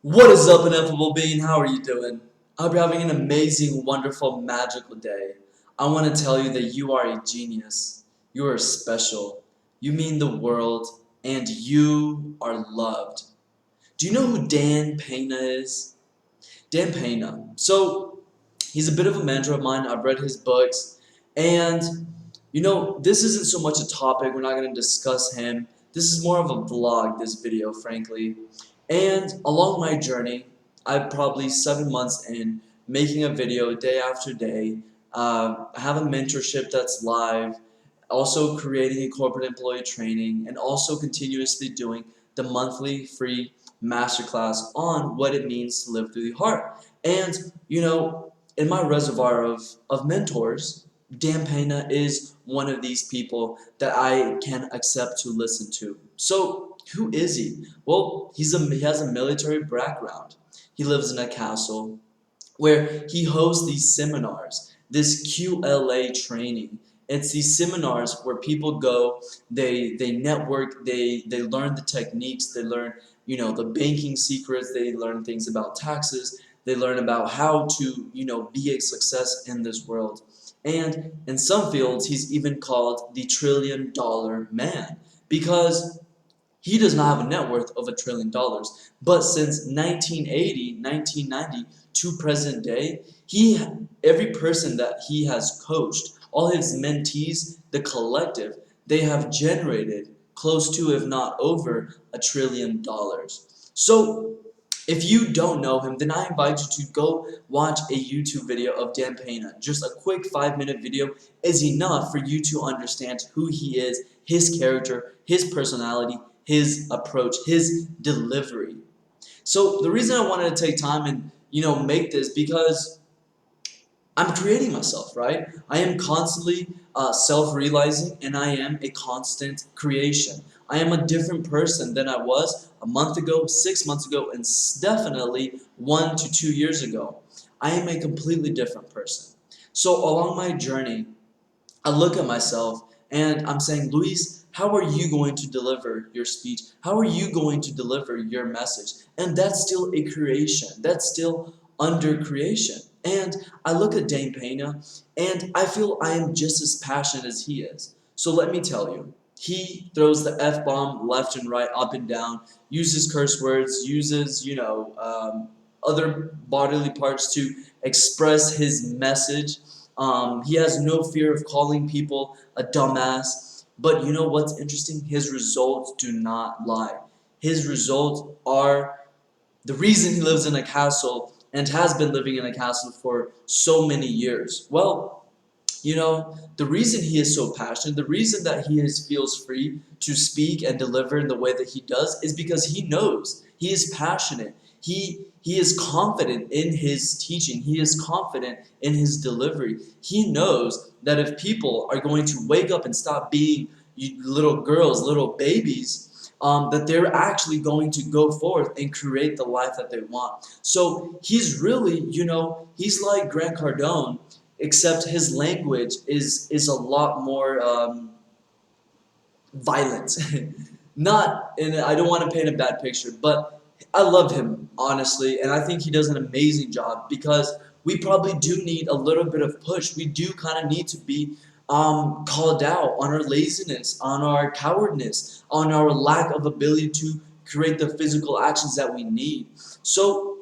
What is up, ineffable being? How are you doing? I hope you're having an amazing, wonderful, magical day. I want to tell you that you are a genius. You are special. You mean the world, and you are loved. Do you know who Dan Pena is? Dan Pena. So, he's a bit of a mentor of mine. I've read his books, and this isn't so much a topic. We're not going to discuss him. This is more of a vlog, this video, frankly. And along my journey, I'm probably 7 months in, making a video day after day. I have a mentorship that's live, also creating a corporate employee training, and also continuously doing the monthly free masterclass on what it means to live through the heart. And, in my reservoir of mentors, Dan Pena is one of these people that I can accept to listen to. So, who is he? Well, he has a military background. He lives in a castle where he hosts these seminars, this QLA training. It's these seminars where people go, they network, they learn the techniques, they learn, the banking secrets, they learn things about taxes, they learn about how to, be a success in this world. And in some fields, he's even called the $1 trillion man because he does not have a net worth of $1 trillion. But since 1980, 1990 to present day, every person that he has coached, all his mentees, the collective, they have generated close to, if not over, $1 trillion. So if you don't know him, then I invite you to go watch a YouTube video of Dan Pena. Just a quick 5-minute video is enough for you to understand who he is, his character, his personality, his approach, his delivery. So the reason I wanted to take time and make this because I'm creating myself, right? I am constantly self-realizing, and I am a constant creation. I am a different person than I was a month ago, 6 months ago, and definitely 1 to 2 years ago. I am a completely different person. So along my journey, I look at myself and I'm saying, Luis, how are you going to deliver your speech? How are you going to deliver your message? And that's still a creation. That's still under creation. And I look at Dane Pena and I feel I am just as passionate as he is. So let me tell you, he throws the F-bomb left and right, up and down, uses curse words, uses, other bodily parts to express his message. He has no fear of calling people a dumbass. But you know what's interesting? His results do not lie. His results are the reason he lives in a castle and has been living in a castle for so many years. Well, the reason he is so passionate, the reason that feels free to speak and deliver in the way that he does is because he knows, he is passionate. He is confident in his teaching. He is confident in his delivery. He knows that if people are going to wake up and stop being little girls, little babies, that they're actually going to go forth and create the life that they want. So he's really, he's like Grant Cardone, except his language is a lot more violent. Not, and I don't want to paint a bad picture, but I love him, honestly, and I think he does an amazing job because we probably do need a little bit of push. We do kind of need to be called out on our laziness, on our cowardness, on our lack of ability to create the physical actions that we need. So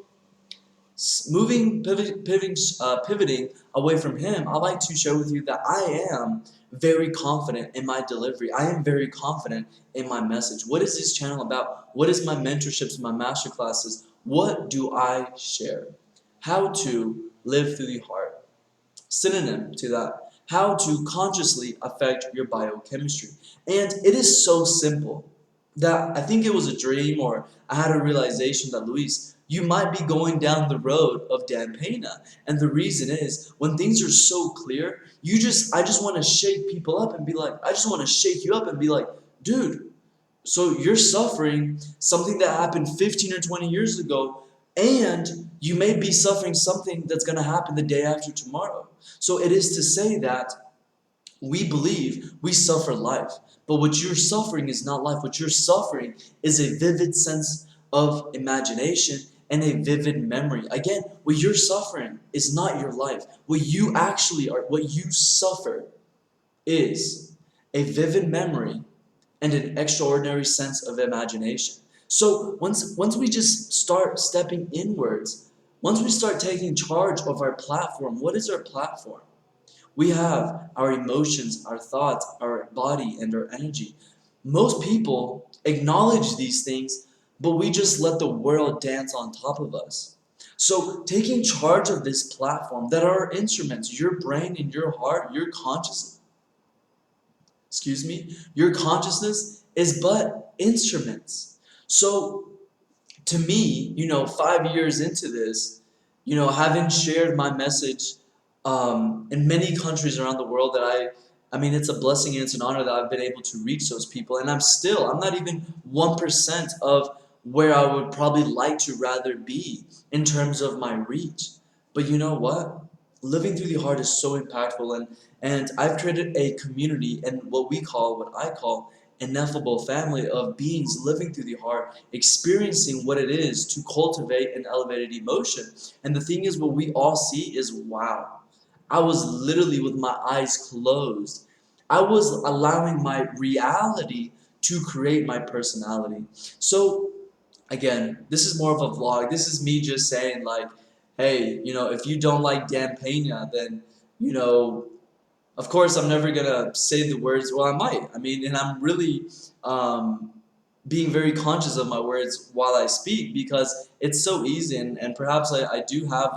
pivoting away from him, I'd like to share with you that I am very confident in my delivery. I am very confident in my message. What is this channel about? What is my mentorships, my masterclasses? What do I share? How to live through the heart. Synonym to that. How to consciously affect your biochemistry. And it is so simple that I think it was a dream or I had a realization that, Luis, you might be going down the road of Dan Pena. And the reason is, when things are so clear, I just want to shake people up and be like, I just want to shake you up and be like, dude, so you're suffering something that happened 15 or 20 years ago, and you may be suffering something that's going to happen the day after tomorrow. So it is to say that we believe we suffer life, but what you're suffering is not life. What you're suffering is a vivid sense of imagination and a vivid memory. Again, what you're suffering is not your life. What you actually are, what you suffer is a vivid memory and an extraordinary sense of imagination. So once we just start stepping inwards, once we start taking charge of our platform, what is our platform? We have our emotions, our thoughts, our body, and our energy. Most people acknowledge these things, but we just let the world dance on top of us. So taking charge of this platform that are our instruments, your brain and your heart, your consciousness, your consciousness is but instruments. So to me, 5 years into this, having shared my message in many countries around the world, that I mean, it's a blessing and it's an honor that I've been able to reach those people. And I'm not even 1% of where I would probably like to rather be in terms of my reach. But you know what? Living through the heart is so impactful, and I've created a community and what I call ineffable family of beings living through the heart, experiencing what it is to cultivate an elevated emotion. And the thing is, what we all see is, wow, I was literally with my eyes closed. I was allowing my reality to create my personality. So again, this is more of a vlog. This is me just saying, like, hey, if you don't like Dan Pena, then, you know, of course, I'm never gonna say the words. Well, I might. I mean, and I'm really being very conscious of my words while I speak, because it's so easy, and perhaps I do have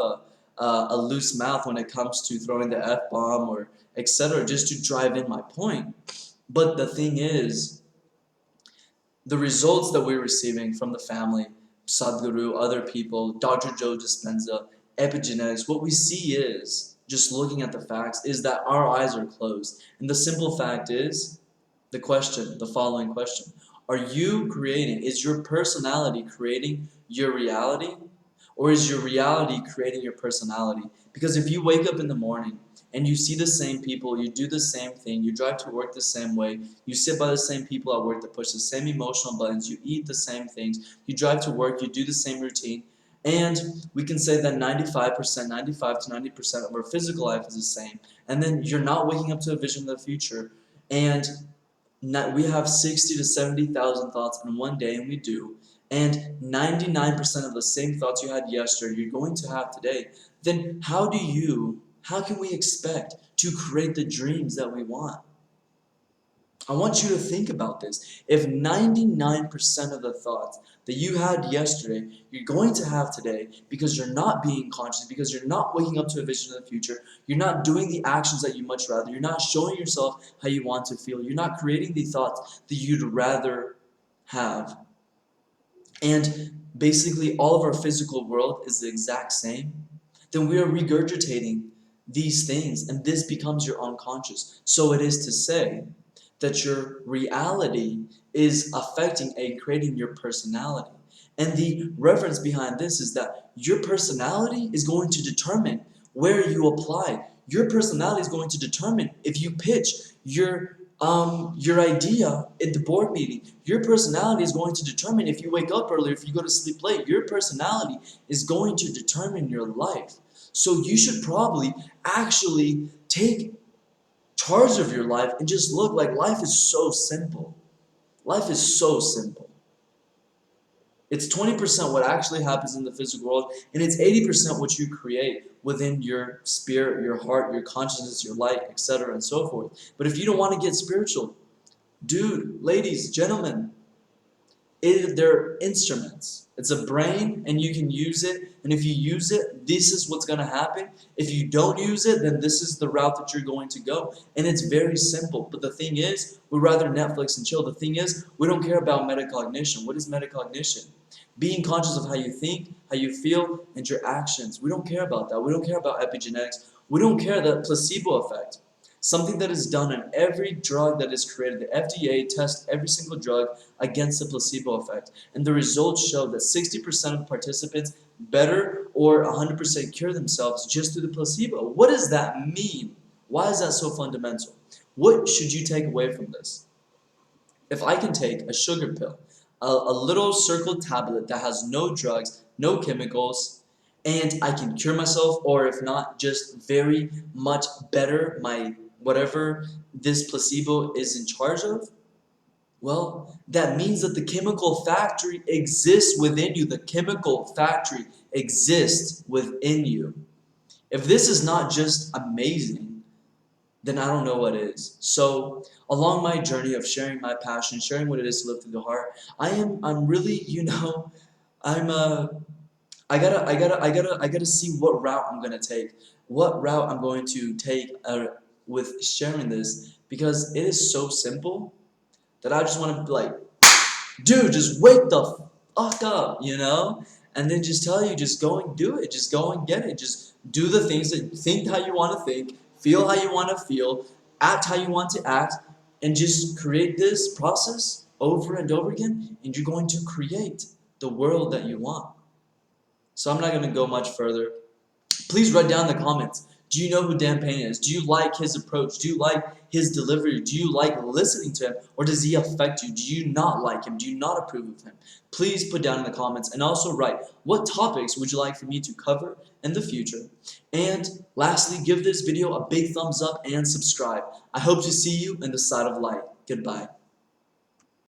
a loose mouth when it comes to throwing the F bomb or etc. just to drive in my point. But the thing is, the results that we're receiving from the family, Sadhguru, other people, Dr. Joe Dispenza, epigenetics, what we see is, just looking at the facts, is that our eyes are closed. And the simple fact is, the following question: are you creating, is your personality creating your reality? Or is your reality creating your personality? Because if you wake up in the morning and you see the same people, you do the same thing, you drive to work the same way, you sit by the same people at work that push the same emotional buttons, you eat the same things, you drive to work, you do the same routine, and we can say that 95 to 90% of our physical life is the same. And then you're not waking up to a vision of the future, and we have 60 to 70,000 thoughts in one day, and we do, and 99% of the same thoughts you had yesterday you're going to have today. Then how can we expect to create the dreams that we want? I want you to think about this. If 99% of the thoughts that you had yesterday you're going to have today, because you're not being conscious, because you're not waking up to a vision of the future, you're not doing the actions that you much rather, you're not showing yourself how you want to feel, you're not creating the thoughts that you'd rather have, and basically all of our physical world is the exact same, then we are regurgitating these things, and this becomes your unconscious. So it is to say that your reality is affecting and creating your personality. And the reference behind this is that your personality is going to determine where you apply. Your personality is going to determine if you pitch your idea at the board meeting. Your personality is going to determine if you wake up early, if you go to sleep late. Your personality is going to determine your life. So you should probably actually take charge of your life and just look like life is so simple. Life is so simple. It's 20% what actually happens in the physical world, and it's 80% what you create within your spirit, your heart, your consciousness, your light, etc. and so forth. But if you don't want to get spiritual, dude, ladies, gentlemen, they're instruments. It's a brain, and you can use it, and if you use it, this is what's going to happen. If you don't use it, then this is the route that you're going to go. And it's very simple. But the thing is, we'd rather Netflix and chill. The thing is, we don't care about metacognition. What is metacognition? Being conscious of how you think, how you feel, and your actions. We don't care about that. We don't care about epigenetics. We don't care the placebo effect. Something that is done on every drug that is created. The FDA tests every single drug against the placebo effect. And the results show that 60% of participants better or 100% cure themselves just through the placebo. What does that mean? Why is that so fundamental? What should you take away from this? If I can take a sugar pill, a little circled tablet that has no drugs, no chemicals, and I can cure myself, or if not, just very much better my whatever this placebo is in charge of, well, that means that the chemical factory exists within you. The chemical factory exists within you. If this is not just amazing, then I don't know what is. So, along my journey of sharing my passion, sharing what it is to live through the heart, I'm really, I'm I gotta see what route I'm gonna take, what route I'm going to take with sharing this, because it is so simple that I just want to be like, dude, just wake the fuck up, and then just tell you, just go and do it, just go and get it, just do the things that think how you want to think, feel how you want to feel, act how you want to act, and just create this process over and over again, and you're going to create the world that you want. So I'm not going to go much further. Please write down in the comments, do you know who Dan Pena is? Do you like his approach? Do you like his delivery? Do you like listening to him? Or does he affect you? Do you not like him? Do you not approve of him? Please put down in the comments, and also write, what topics would you like for me to cover in the future? And lastly, give this video a big thumbs up and subscribe. I hope to see you in the side of light. Goodbye.